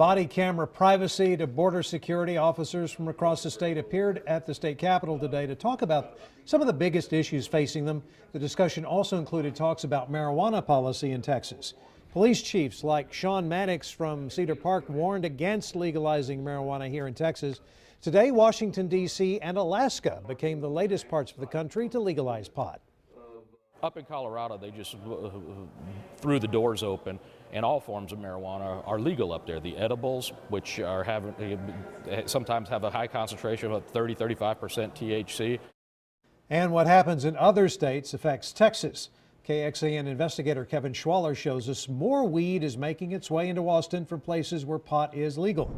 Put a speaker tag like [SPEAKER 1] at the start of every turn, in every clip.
[SPEAKER 1] body camera privacy to border security, officers from across the state appeared at the state capitol today to talk about some of the biggest issues facing them. The discussion also included talks about marijuana policy in Texas. Police chiefs like Sean Mannix from Cedar Park warned against legalizing marijuana here in Texas. Today, Washington, D.C. and Alaska became the latest parts of the country to legalize pot.
[SPEAKER 2] Up in Colorado, they just threw the doors open, and all forms of marijuana are legal up there. The edibles, which sometimes have a high concentration of 30–35% THC.
[SPEAKER 1] And what happens in other states affects Texas. KXAN investigator Kevin Schwaller shows us more weed is making its way into Austin from places where pot is legal.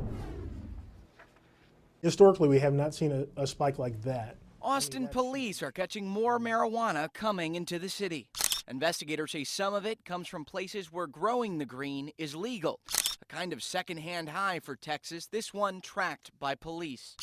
[SPEAKER 3] Historically, we have not seen a spike like that.
[SPEAKER 4] Austin police are catching more marijuana coming into the city. Investigators say some of it comes from places where growing the green is legal. A kind of secondhand high for Texas, this one tracked by police.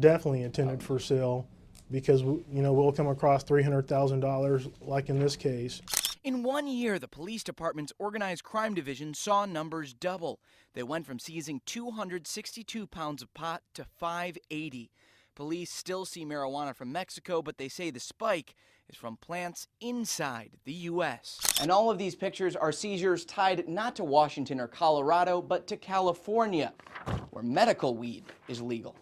[SPEAKER 3] Definitely intended for sale because, we'll come across $300,000 like in this case.
[SPEAKER 4] In 1 year, the police department's organized crime division saw numbers double. They went from seizing 262 pounds of pot to 580. Police still see marijuana from Mexico, but they say the spike is from plants inside the U.S. And all of these pictures are seizures tied not to Washington or Colorado, but to California, where medical weed is legal.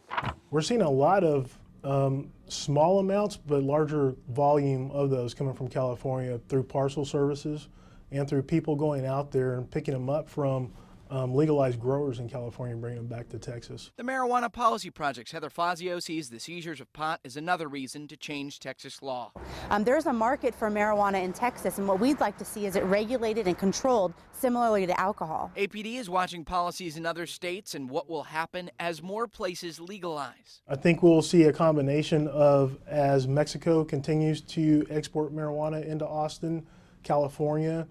[SPEAKER 3] We're seeing a lot of small amounts, but larger volume of those coming from California through parcel services and through people going out there and picking them up from legalized growers in California and bringing them back to Texas.
[SPEAKER 4] The Marijuana Policy Project's Heather Fazio sees the seizures of pot as another reason to change Texas law.
[SPEAKER 5] There's a market for marijuana in Texas, and what we'd like to see is it regulated and controlled similarly to alcohol.
[SPEAKER 4] APD is watching policies in other states and what will happen as more places legalize.
[SPEAKER 3] I think we'll see a combination of, as Mexico continues to export marijuana into Austin, California,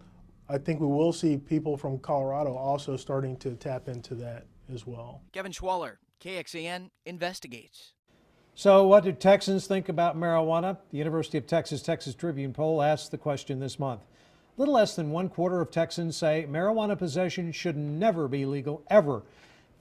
[SPEAKER 3] I think we will see people from Colorado also starting to tap into that as well.
[SPEAKER 4] Kevin Schwaller, KXAN, investigates.
[SPEAKER 1] So what do Texans think about marijuana? The University of Texas Texas Tribune poll asked the question this month. Little less than 1/4 of Texans say marijuana possession should never be legal, ever.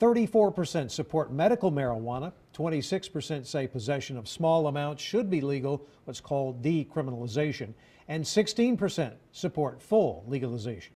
[SPEAKER 1] 34% support medical marijuana. 26% say possession of small amounts should be legal, what's called decriminalization. And 16% support full legalization.